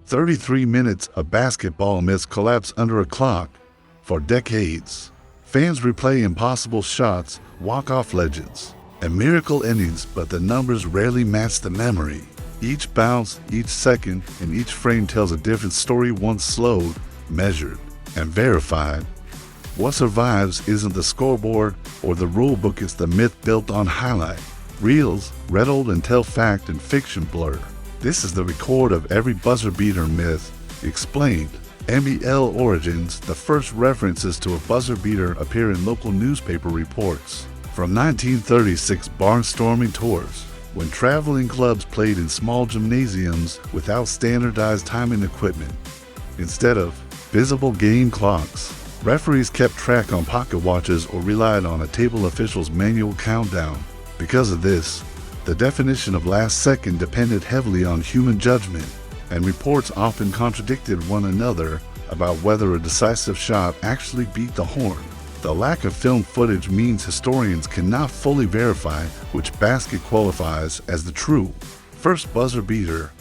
33 minutes of basketball myths collapse under a clock. For decades, fans replay impossible shots, walk-off legends, and miracle innings, but the numbers rarely match the memory. Each bounce, each second, and each frame tells a different story once slowed, measured, and verified. What survives isn't the scoreboard or the rulebook, it's the myth built on highlight reels, riddled until fact and fiction blur. This is the record of every buzzer beater myth explained. NBL origins. The first references to a buzzer beater appear in local newspaper reports from 1936 barnstorming tours, when traveling clubs played in small gymnasiums without standardized timing equipment. Instead of visible game clocks, referees kept track on pocket watches or relied on a table official's manual countdown. Because of this, the definition of last second depended heavily on human judgment, and reports often contradicted one another about whether a decisive shot actually beat the horn. The lack of film footage means historians cannot fully verify which basket qualifies as the true first buzzer beater.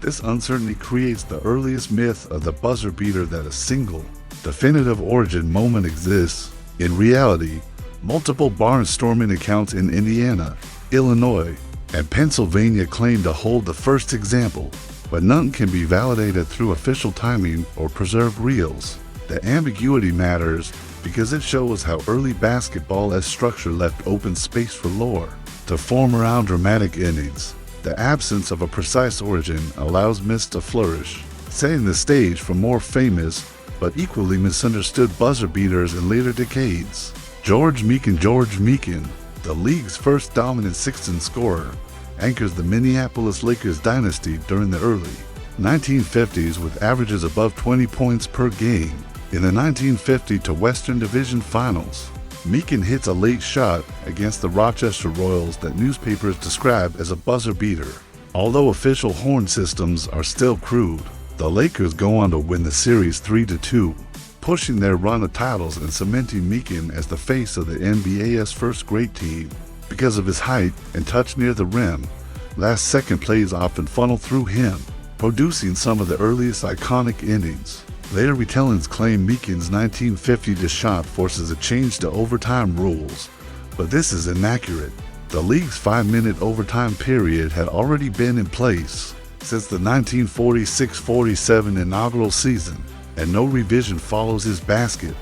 This uncertainty creates the earliest myth of the buzzer beater that a single, definitive origin moment exists. In reality, multiple barnstorming accounts in Indiana, Illinois, and Pennsylvania claim to hold the first example, but none can be validated through official timing or preserved reels. The ambiguity matters because it shows how early basketball as structure left open space for lore to form around dramatic innings. The absence of a precise origin allows myths to flourish, setting the stage for more famous but equally misunderstood buzzer beaters in later decades. George Mikan, the league's first dominant sixth-man scorer, anchors the Minneapolis Lakers dynasty during the early 1950s with averages above 20 points per game. In the 1950 to Western Division Finals, Mikan hits a late shot against the Rochester Royals that newspapers describe as a buzzer beater. Although official horn systems are still crude, the Lakers go on to win the series 3-2, pushing their run of titles and cementing Mikan as the face of the NBA's first great team. Because of his height and touch near the rim, last-second plays often funnel through him, producing some of the earliest iconic innings. Later retellings claim Mikan's 1950 shot forces a change to overtime rules, but this is inaccurate. The league's 5-minute overtime period had already been in place since the 1946-47 inaugural season, and no revision follows his basket.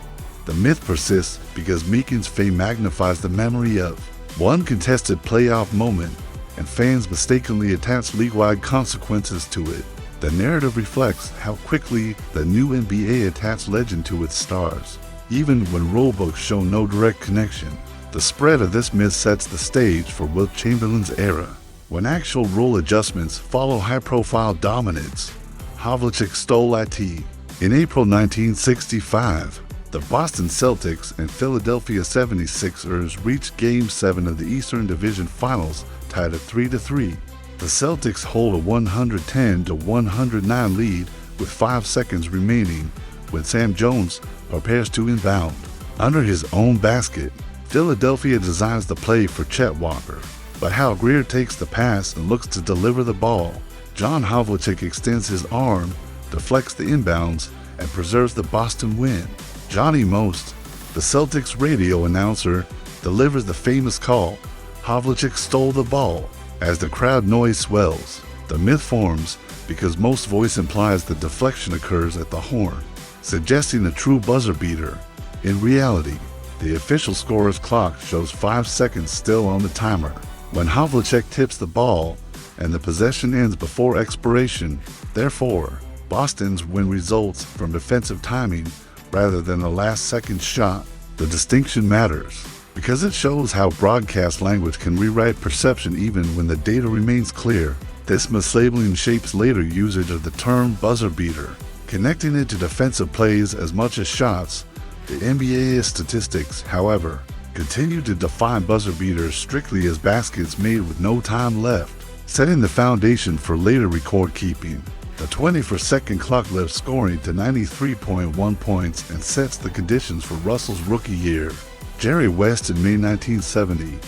The myth persists because Mikan's fame magnifies the memory of one contested playoff moment, and fans mistakenly attach league-wide consequences to it. The narrative reflects how quickly the new NBA attached legend to its stars, even when rulebooks show no direct connection. The spread of this myth sets the stage for Wilt Chamberlain's era, when actual rule adjustments follow high-profile dominance. Havlicek stole IT. In April 1965, the Boston Celtics and Philadelphia 76ers reached Game 7 of the Eastern Division Finals, tied at 3-3. The Celtics hold a 110-109 lead with 5 seconds remaining when Sam Jones prepares to inbound. Under his own basket, Philadelphia designs the play for Chet Walker, but Hal Greer takes the pass and looks to deliver the ball. John Havlicek extends his arm, deflects the inbounds, and preserves the Boston win. Johnny Most, the Celtics radio announcer, delivers the famous call, "Havlicek stole the ball." As the crowd noise swells, the myth forms because Most's voice implies the deflection occurs at the horn, suggesting a true buzzer beater. In reality, the official scorer's clock shows 5 seconds still on the timer. When Havlicek tips the ball and the possession ends before expiration, therefore, Boston's win results from defensive timing rather than a last-second shot. The distinction matters because it shows how broadcast language can rewrite perception even when the data remains clear. This mislabeling shapes later usage of the term buzzer beater, connecting it to defensive plays as much as shots. The NBA's statistics, however, continue to define buzzer beaters strictly as baskets made with no time left, setting the foundation for later record keeping. The 20-per-second clock lifts scoring to 93.1 points and sets the conditions for Russell's rookie year. Jerry West in May 1970,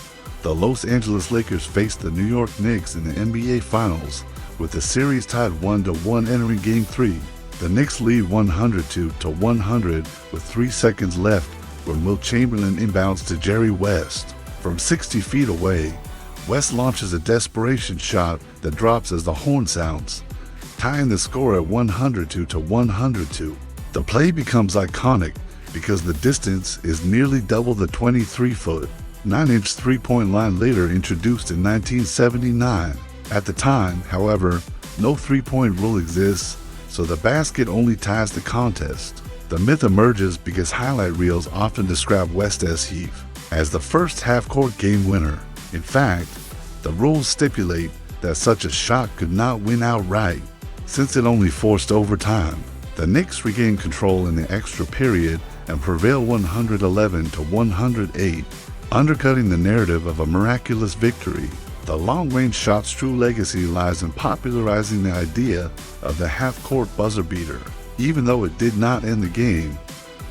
the Los Angeles Lakers faced the New York Knicks in the NBA Finals with the series tied 1-1 entering Game 3. The Knicks lead 102-100 with 3 seconds left when Wilt Chamberlain inbounds to Jerry West. From 60 feet away, West launches a desperation shot that drops as the horn sounds, tying the score at 102-102. The play becomes iconic because the distance is nearly double the 23-foot, 9-inch three-point line later introduced in 1979. At the time, however, no three-point rule exists, so the basket only ties the contest. The myth emerges because highlight reels often describe West as Heave as the first half-court game winner. In fact, the rules stipulate that such a shot could not win outright, since it only forced overtime. The Knicks regain control in the extra period and prevail 111-108, undercutting the narrative of a miraculous victory. The long-range shot's true legacy lies in popularizing the idea of the half-court buzzer beater. Even though it did not end the game,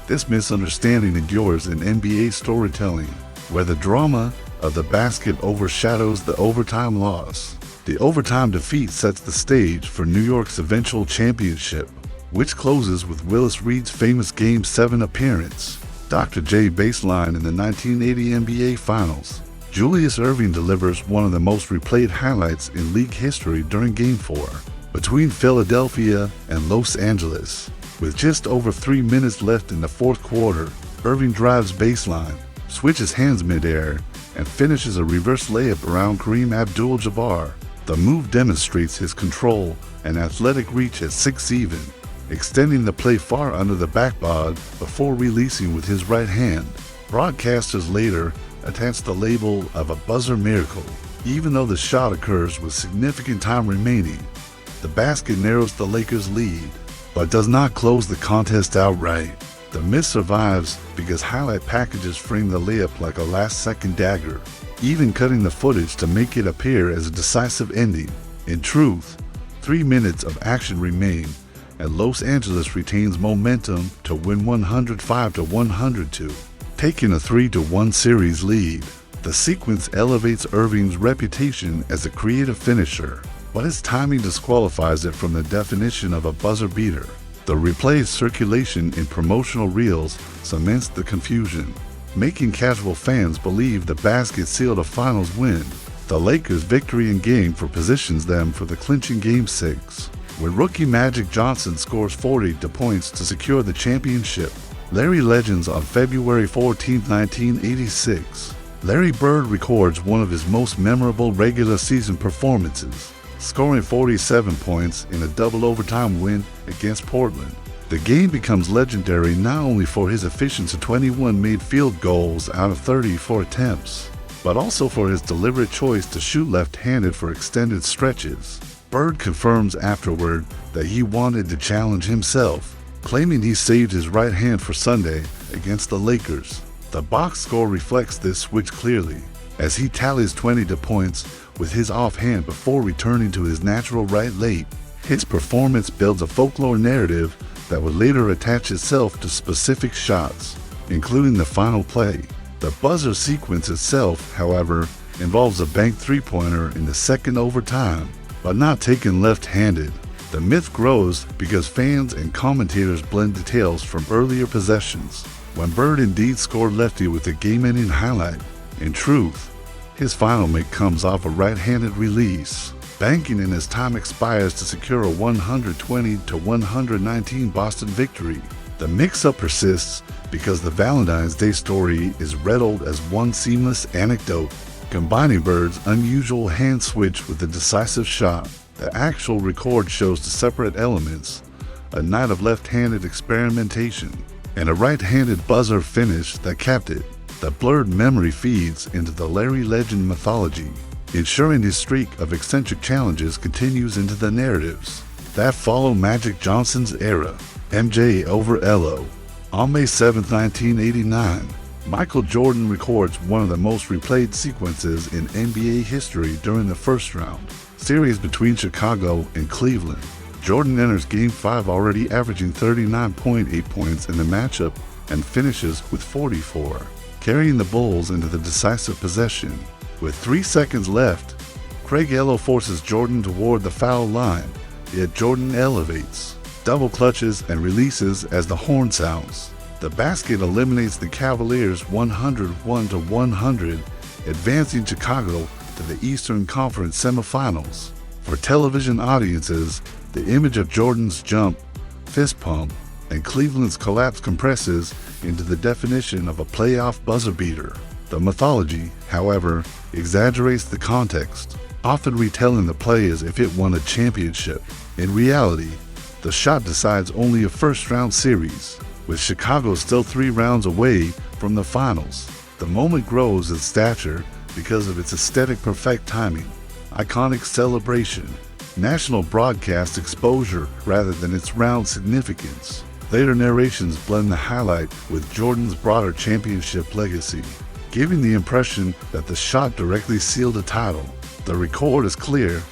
this misunderstanding endures in NBA storytelling, where the drama of the basket overshadows the overtime loss. The overtime defeat sets the stage for New York's eventual championship, which closes with Willis Reed's famous Game 7 appearance. Dr. J baseline in the 1980 NBA Finals. Julius Erving delivers one of the most replayed highlights in league history during Game 4 between Philadelphia and Los Angeles. With just over 3 minutes left in the fourth quarter, Erving drives baseline, switches hands midair, and finishes a reverse layup around Kareem Abdul-Jabbar. The move demonstrates his control and athletic reach at 6 even, extending the play far under the backboard before releasing with his right hand. Broadcasters later attached the label of a buzzer miracle. Even though the shot occurs with significant time remaining, the basket narrows the Lakers' lead, but does not close the contest outright. The myth survives because highlight packages frame the layup like a last-second dagger, even cutting the footage to make it appear as a decisive ending. In truth, 3 minutes of action remain, and Los Angeles retains momentum to win 105-102, taking a 3-1 series lead. The sequence elevates Erving's reputation as a creative finisher, but his timing disqualifies it from the definition of a buzzer beater. The replay's circulation in promotional reels cements the confusion, making casual fans believe the basket sealed a finals win. The Lakers' victory in Game 4 positions them for the clinching Game 6, where rookie Magic Johnson scores 40 points to secure the championship. Larry Legends on February 14, 1986. Larry Bird records one of his most memorable regular season performances, scoring 47 points in a double overtime win against Portland. The game becomes legendary not only for his efficiency 21 made field goals out of 34 attempts, but also for his deliberate choice to shoot left-handed for extended stretches. Bird confirms afterward that he wanted to challenge himself, claiming he saved his right hand for Sunday against the Lakers. The box score reflects this switch clearly, as he tallies 20 points with his offhand before returning to his natural right late. His performance builds a folklore narrative that would later attach itself to specific shots, including the final play. The buzzer sequence itself, however, involves a banked three-pointer in the second overtime, but not taken left-handed. The myth grows because fans and commentators blend details from earlier possessions. When Bird indeed scored lefty with a game-ending highlight, in truth, his final make comes off a right-handed release, banking in as time expires to secure a 120-119 Boston victory. The mix-up persists because the Valentine's Day story is riddled as one seamless anecdote, combining Bird's unusual hand switch with a decisive shot. The actual record shows the separate elements, a night of left-handed experimentation, and a right-handed buzzer finish that capped it. The blurred memory feeds into the Larry Legend mythology, ensuring his streak of eccentric challenges continues into the narratives that follow Magic Johnson's era. MJ over Ehlo. On May 7, 1989, Michael Jordan records one of the most replayed sequences in NBA history during the first round series between Chicago and Cleveland. Jordan enters Game 5 already averaging 39.8 points in the matchup and finishes with 44, carrying the Bulls into the decisive possession. With 3 seconds left, Craig Ehlo forces Jordan toward the foul line, yet Jordan elevates, double clutches, and releases as the horn sounds. The basket eliminates the Cavaliers 101-100, advancing Chicago to the Eastern Conference semifinals. For television audiences, the image of Jordan's jump, fist pump, and Cleveland's collapse compresses into the definition of a playoff buzzer beater. The mythology, however, exaggerates the context, often retelling the play as if it won a championship. In reality, the shot decides only a first-round series, with Chicago still 3 rounds away from the finals. The moment grows in stature because of its aesthetic perfect timing, iconic celebration, national broadcast exposure rather than its round significance. Later narrations blend the highlight with Jordan's broader championship legacy, giving the impression that the shot directly sealed a title. The record is clear.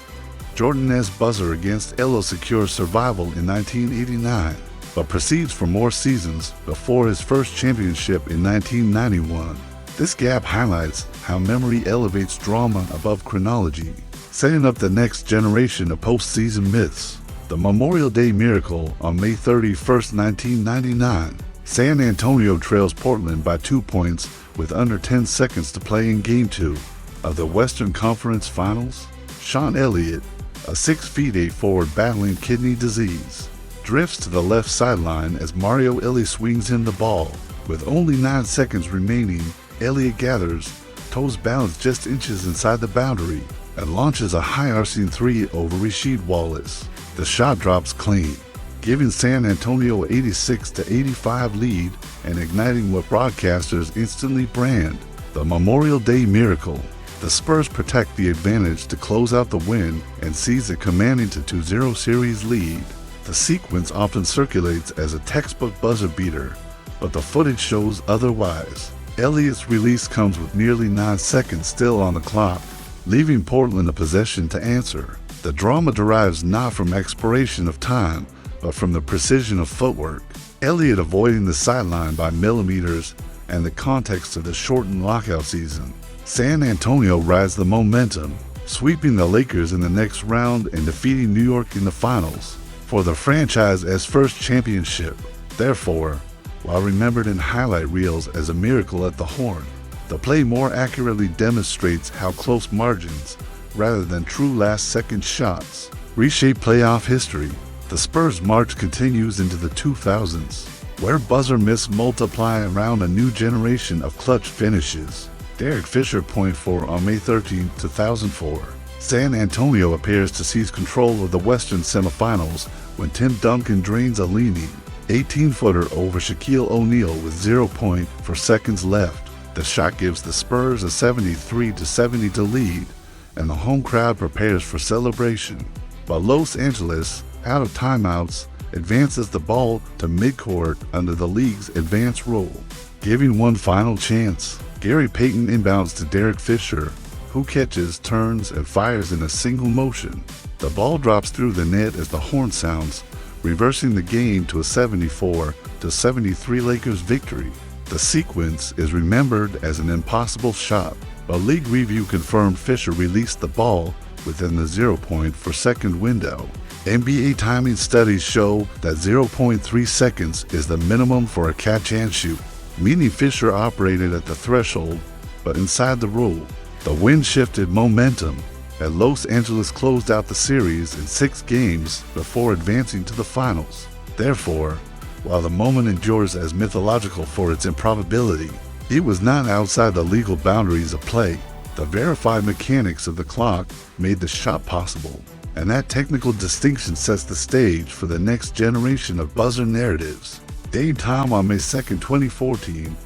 Jordan's buzzer against Ehlo secures survival in 1989, but proceeds for more seasons before his first championship in 1991. This gap highlights how memory elevates drama above chronology, setting up the next generation of postseason myths. The Memorial Day Miracle on May 31, 1999. San Antonio trails Portland by 2 points with under 10 seconds to play in Game 2 of the Western Conference Finals. Sean Elliott, a 6'8" forward battling kidney disease, drifts to the left sideline as Mario Elie swings him the ball. With only 9 seconds remaining, Elliott gathers, toes balanced just inches inside the boundary, and launches a high-arcing 3 over Rasheed Wallace. The shot drops clean, giving San Antonio 86-85 lead and igniting what broadcasters instantly brand the Memorial Day Miracle. The Spurs protect the advantage to close out the win and seize a commanding 2-0 series lead. The sequence often circulates as a textbook buzzer beater, but the footage shows otherwise. Elliott's release comes with nearly 9 seconds still on the clock, leaving Portland a possession to answer. The drama derives not from expiration of time, but from the precision of footwork. Elliott avoiding the sideline by millimeters and the context of the shortened lockout season. San Antonio rides the momentum, sweeping the Lakers in the next round and defeating New York in the finals for the franchise's first championship. Therefore, while remembered in highlight reels as a miracle at the Horn, the play more accurately demonstrates how close margins, rather than true last-second shots, reshape playoff history. The Spurs' march continues into the 2000s, where buzzer myths multiply around a new generation of clutch finishes. Derek Fisher .4 on May 13, 2004. San Antonio appears to seize control of the Western semifinals when Tim Duncan drains a leaning 18-footer over Shaquille O'Neal with 0.4 seconds left. The shot gives the Spurs a 73-72 lead, and the home crowd prepares for celebration. But Los Angeles, out of timeouts, advances the ball to midcourt under the league's advance rule, giving one final chance. Gary Payton inbounds to Derek Fisher, who catches, turns, and fires in a single motion. The ball drops through the net as the horn sounds, reversing the game to a 74-73 Lakers victory. The sequence is remembered as an impossible shot, but League Review confirmed Fisher released the ball within the 0.4 second window. NBA timing studies show that 0.3 seconds is the minimum for a catch and shoot, meaning Fisher operated at the threshold, but inside the rule. The win shifted momentum, and Los Angeles closed out the series in 6 games before advancing to the finals. Therefore, while the moment endures as mythological for its improbability, it was not outside the legal boundaries of play. The verified mechanics of the clock made the shot possible, and that technical distinction sets the stage for the next generation of buzzer narratives. Dame time on May 2, 2014,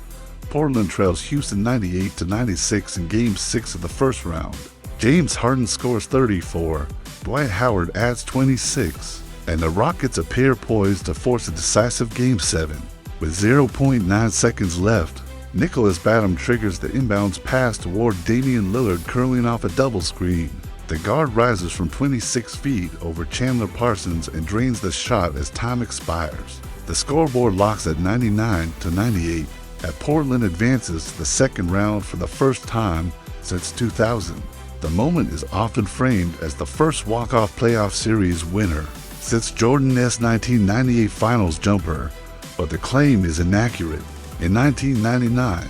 Portland trails Houston 98-96 in Game 6 of the first round. James Harden scores 34, Dwight Howard adds 26, and the Rockets appear poised to force a decisive Game 7. With 0.9 seconds left, Nicholas Batum triggers the inbounds pass toward Damian Lillard curling off a double screen. The guard rises from 26 feet over Chandler Parsons and drains the shot as time expires. The scoreboard locks at 99-98, as Portland advances to the second round for the first time since 2000. The moment is often framed as the first walk-off playoff series winner since Jordan's 1998 Finals jumper, but the claim is inaccurate. In 1999,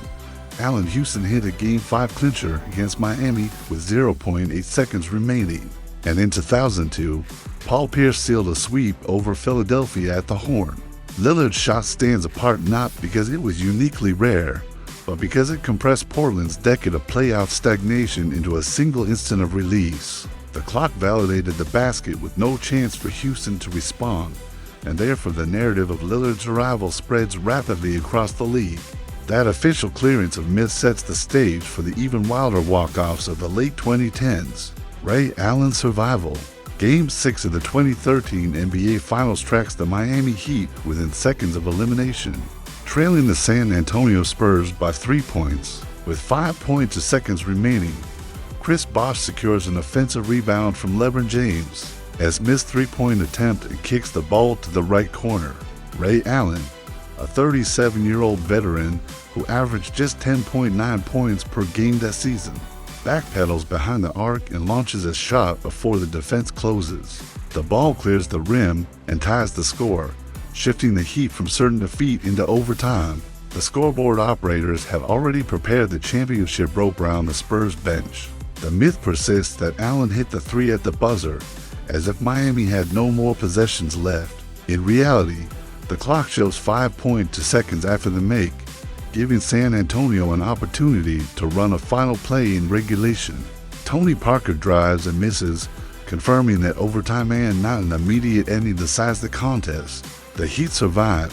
Allen Houston hit a Game 5 clincher against Miami with 0.8 seconds remaining, and in 2002, Paul Pierce sealed a sweep over Philadelphia at the Horn. Lillard's shot stands apart not because it was uniquely rare, but because it compressed Portland's decade of playoff stagnation into a single instant of release. The clock validated the basket with no chance for Houston to respond, and therefore the narrative of Lillard's arrival spreads rapidly across the league. That official clearance of myth sets the stage for the even wilder walk-offs of the late 2010s. Ray Allen's survival. Game 6 of the 2013 NBA Finals tracks the Miami Heat within seconds of elimination, trailing the San Antonio Spurs by 3 points. With 5.2 seconds remaining, Chris Bosh secures an offensive rebound from LeBron James as missed three-point attempt and kicks the ball to the right corner. Ray Allen, a 37-year-old veteran who averaged just 10.9 points per game that season, backpedals behind the arc and launches a shot before the defense closes. The ball clears the rim and ties the score, shifting the Heat from certain defeat into overtime. The scoreboard operators have already prepared the championship rope around the Spurs bench. The myth persists that Allen hit the three at the buzzer, as if Miami had no more possessions left. In reality, the clock shows 5.2 seconds after the make, giving San Antonio an opportunity to run a final play in regulation. Tony Parker drives and misses, confirming that overtime and not an immediate ending decides the contest. The Heat survive,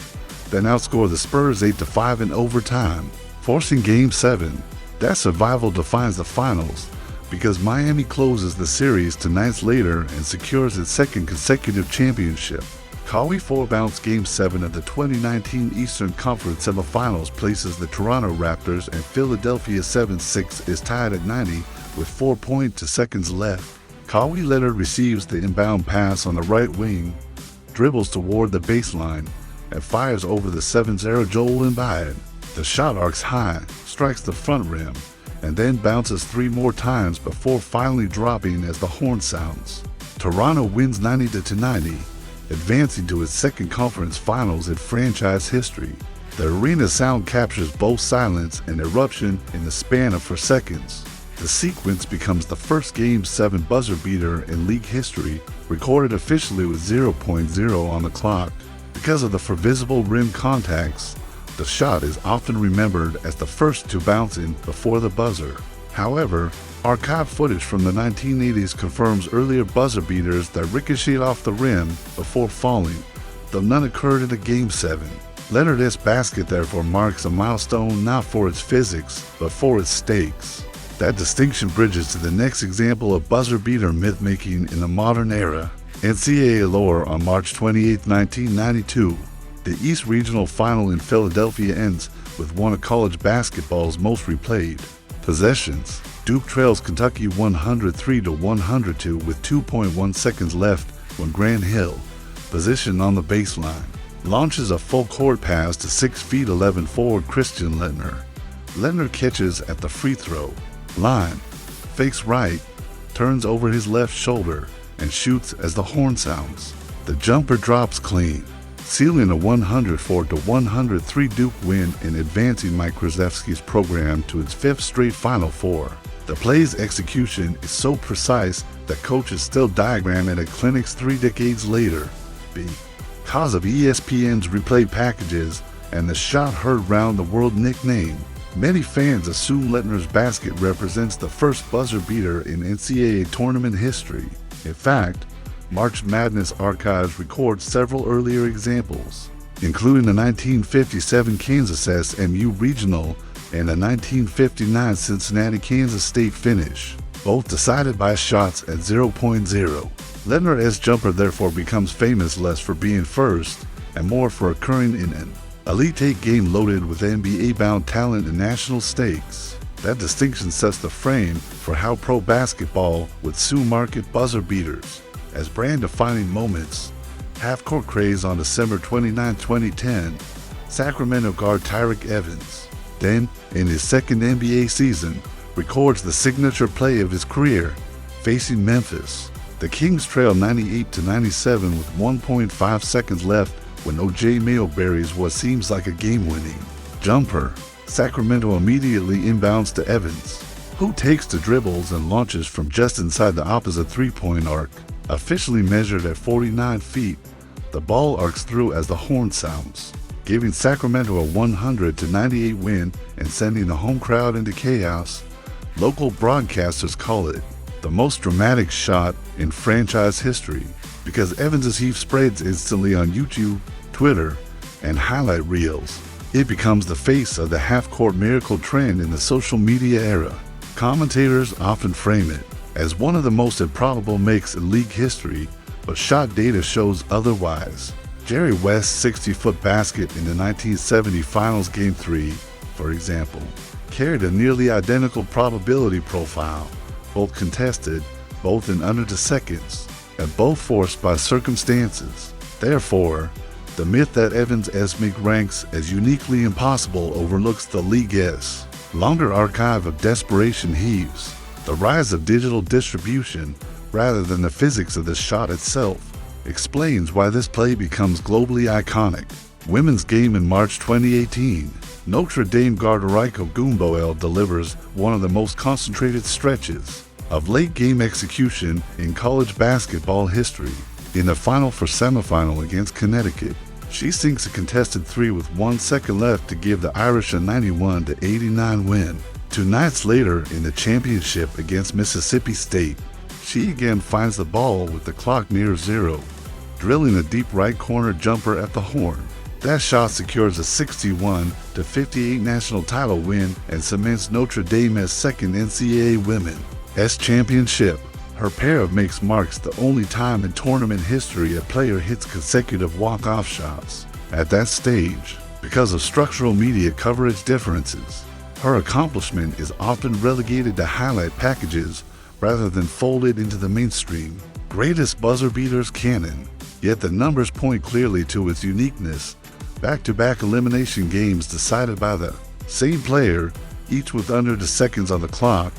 then outscore the Spurs 8-5 in overtime, forcing Game 7. That survival defines the finals, because Miami closes the series 2 nights later and secures its second consecutive championship. Kawhi 4-bounce Game 7 of the 2019 Eastern Conference semifinals places the Toronto Raptors, and Philadelphia 7-6 is tied at 90 with 4.2 seconds left. Kawhi Leonard receives the inbound pass on the right wing, dribbles toward the baseline, and fires over the 7-0 Joel Embiid. The shot arcs high, strikes the front rim, and then bounces 3 more times before finally dropping as the horn sounds. Toronto wins 90-90, advancing to its second conference finals in franchise history. The arena sound captures both silence and eruption in the span of 4 seconds. The sequence becomes the first Game 7 buzzer beater in league history, recorded officially with 0.0 on the clock. Because of the visible rim contacts, the shot is often remembered as the first to bounce in before the buzzer. However, archive footage from the 1980s confirms earlier buzzer beaters that ricocheted off the rim before falling, though none occurred in the Game 7. Leonard's basket therefore marks a milestone not for its physics, but for its stakes. That distinction bridges to the next example of buzzer beater myth-making in the modern era. NCAA lore on March 28, 1992. The East Regional Final in Philadelphia ends with one of college basketball's most replayed possessions. Duke trails Kentucky 103-102 with 2.1 seconds left when Grant Hill, positioned on the baseline, launches a full-court pass to 6'11" forward Christian Laettner. Laettner catches at the free throw line, fakes right, turns over his left shoulder, and shoots as the horn sounds. The jumper drops clean, sealing a 104-103 Duke win and advancing Mike Krzyzewski's program to its 5th straight Final Four. The play's execution is so precise that coaches still diagram it at clinics 3 decades later. Because of ESPN's replay packages and the shot heard round the world nickname, many fans assume Laettner's basket represents the first buzzer beater in NCAA tournament history. In fact, March Madness archives record several earlier examples, including the 1957 Kansas SMU Regional and the 1959 Cincinnati-Kansas State finish, both decided by shots at 0.0. Laettner's jumper therefore becomes famous less for being first and more for occurring in an Elite Eight game loaded with NBA-bound talent and national stakes. That distinction sets the frame for how pro basketball would soon market buzzer beaters as brand-defining moments. Half-court craze on December 29, 2010, Sacramento guard Tyreke Evans. Then, in his second NBA season, records the signature play of his career, facing Memphis. The Kings trail 98-97 with 1.5 seconds left when O.J. Mayo buries what seems like a game-winning jumper. Sacramento immediately inbounds to Evans, who takes the dribbles and launches from just inside the opposite three-point arc. Officially measured at 49 feet, the ball arcs through as the horn sounds, giving Sacramento a 100-98 win and sending the home crowd into chaos. Local broadcasters call it the most dramatic shot in franchise history because Evans' heave spreads instantly on YouTube, Twitter, and highlight reels. It becomes the face of the half-court miracle trend in the social media era. Commentators often frame it as one of the most improbable makes in league history, but shot data shows otherwise. Jerry West's 60-foot basket in the 1970 Finals Game 3, for example, carried a nearly identical probability profile, both contested, both in under 2 seconds, and both forced by circumstances. Therefore, the myth that Evans' make ranks as uniquely impossible overlooks the league's longer archive of desperation heaves, the rise of digital distribution, rather than the physics of the shot itself, explains why this play becomes globally iconic. Women's game in March 2018. Notre Dame guard Aiko Gumboel delivers one of the most concentrated stretches of late-game execution in college basketball history. In the final for semifinal against Connecticut, she sinks a contested three with 1 second left to give the Irish a 91-89 win. 2 nights later in the championship against Mississippi State, she again finds the ball with the clock near zero, drilling a deep right corner jumper at the horn. That shot secures a 61-58 national title win and cements Notre Dame's second NCAA Women's championship. Her pair of makes marks the only time in tournament history a player hits consecutive walk-off shots. At that stage, because of structural media coverage differences, her accomplishment is often relegated to highlight packages rather than folded into the mainstream greatest buzzer beaters canon. Yet the numbers point clearly to its uniqueness. Back-to-back elimination games decided by the same player, each with under 2 seconds on the clock,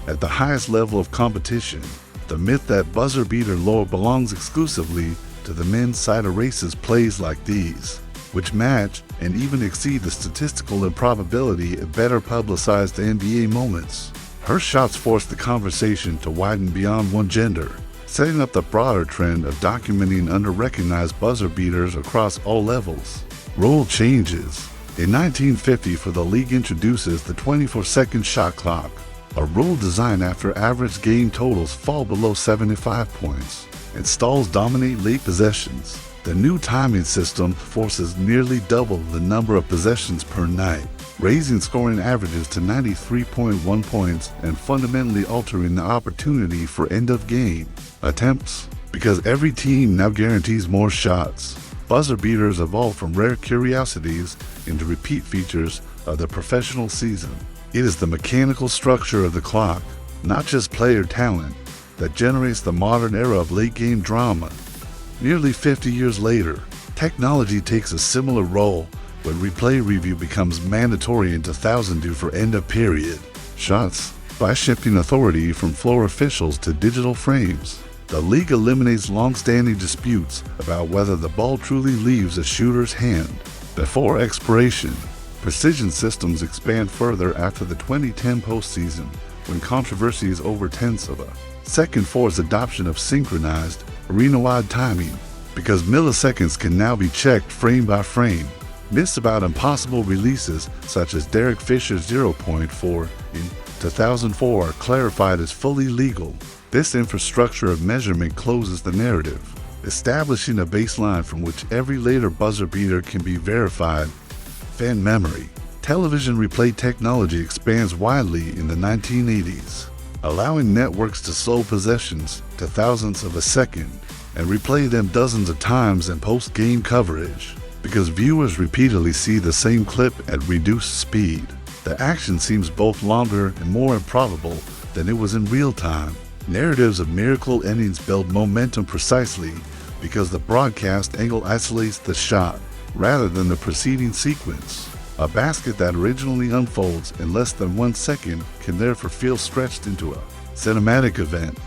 at the highest level of competition. The myth that buzzer beater lore belongs exclusively to the men's side erases plays like these, which match and even exceed the statistical improbability of better publicized NBA moments. Her shots force the conversation to widen beyond one gender, setting up the broader trend of documenting under-recognized buzzer beaters across all levels. Rule changes. In 1950, the league introduces the 24-second shot clock, a rule designed after average game totals fall below 75 points and stalls dominate late possessions. The new timing system forces nearly double the number of possessions per night, raising scoring averages to 93.1 points and fundamentally altering the opportunity for end-of-game attempts. Because every team now guarantees more shots, buzzer beaters evolve from rare curiosities into repeat features of the professional season. It is the mechanical structure of the clock, not just player talent, that generates the modern era of late-game drama. Nearly 50 years later, technology takes a similar role when replay review becomes mandatory into thousand-do for end-of-period shots by shifting authority from floor officials to digital frames. The league eliminates long-standing disputes about whether the ball truly leaves a shooter's hand before expiration. Precision systems expand further after the 2010 postseason, when controversies over tenths of a second forced adoption of synchronized, arena-wide timing, because milliseconds can now be checked frame by frame. Myths about impossible releases, such as Derek Fisher's 0.4 in 2004, are clarified as fully legal. This infrastructure of measurement closes the narrative, establishing a baseline from which every later buzzer beater can be verified. Fan memory. Television replay technology expands widely in the 1980s, allowing networks to slow possessions to thousandths of a second and replay them dozens of times in post-game coverage. Because viewers repeatedly see the same clip at reduced speed, the action seems both longer and more improbable than it was in real time. Narratives of miracle endings build momentum precisely because the broadcast angle isolates the shot rather than the preceding sequence. A basket that originally unfolds in less than 1 second can therefore feel stretched into a cinematic event.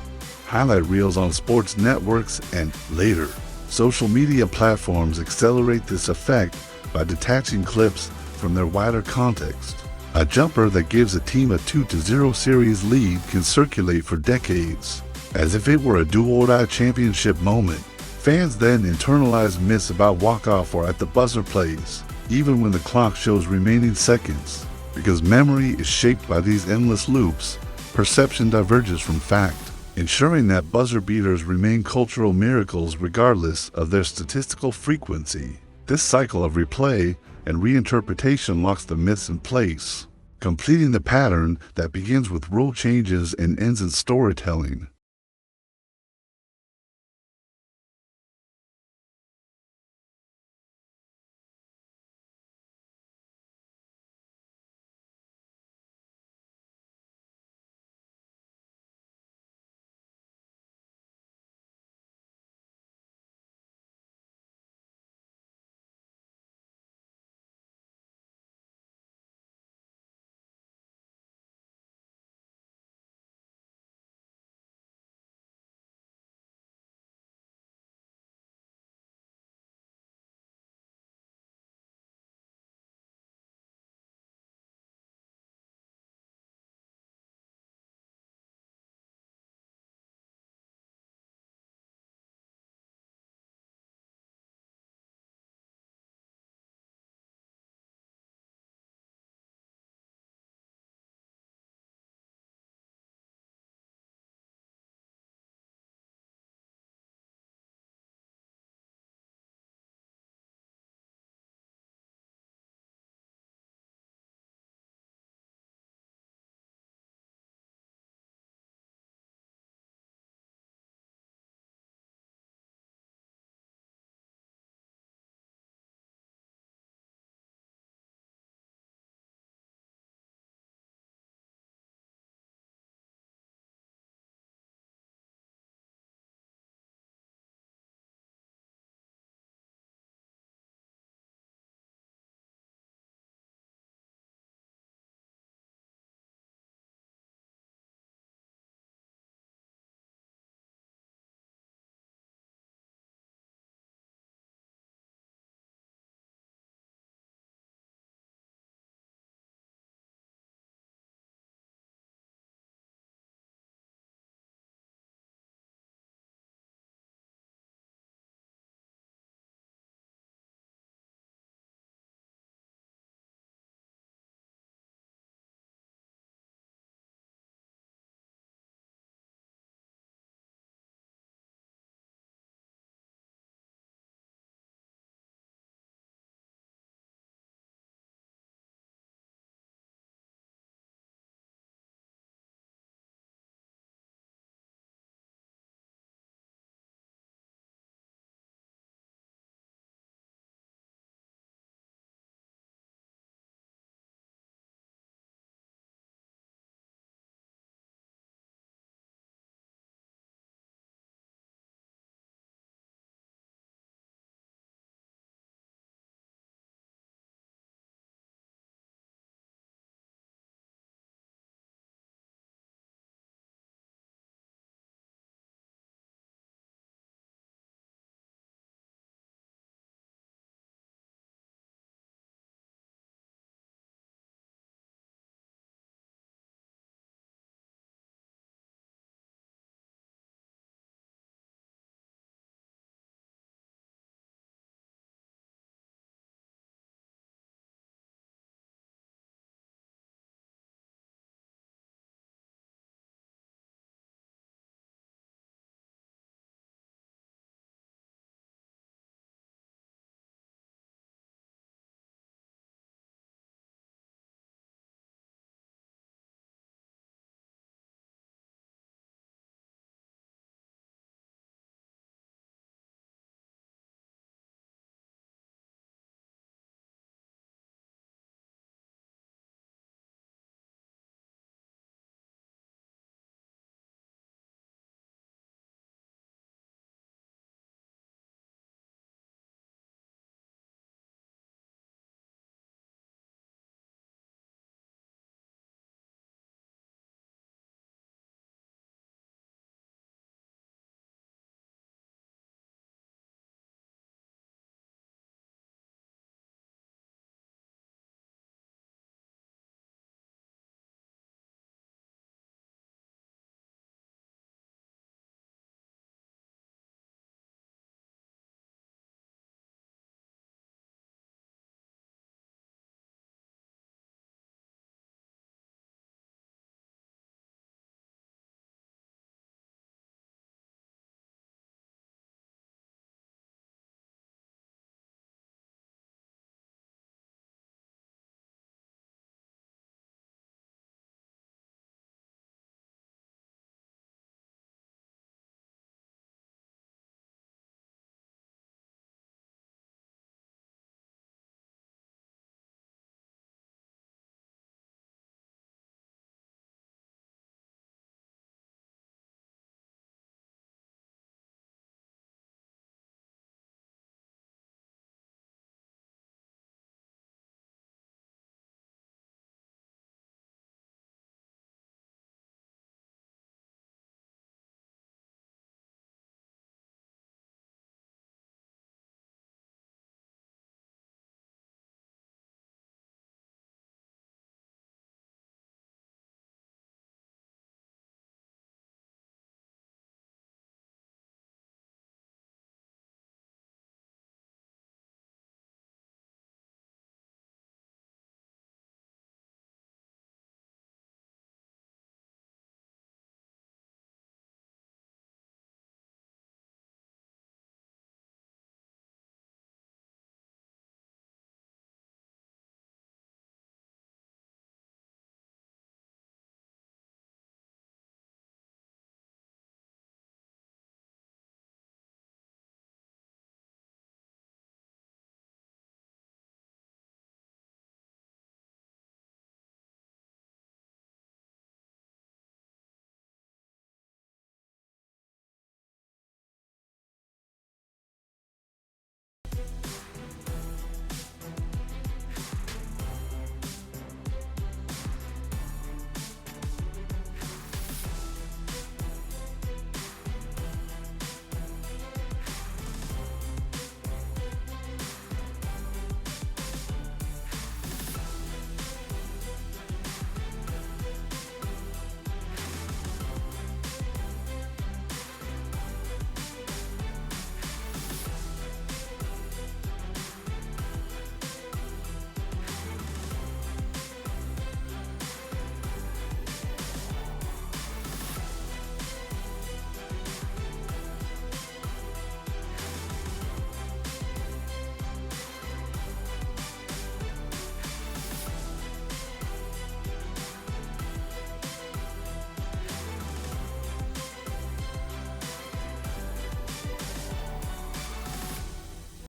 Highlight reels on sports networks and, later, social media platforms accelerate this effect by detaching clips from their wider context. A jumper that gives a team a 2-0 series lead can circulate for decades, as if it were a do-or-die championship moment. Fans then internalize myths about walk-off or at the buzzer plays, even when the clock shows remaining seconds. Because memory is shaped by these endless loops, perception diverges from fact, ensuring that buzzer beaters remain cultural miracles regardless of their statistical frequency. This cycle of replay and reinterpretation locks the myths in place, completing the pattern that begins with rule changes and ends in storytelling.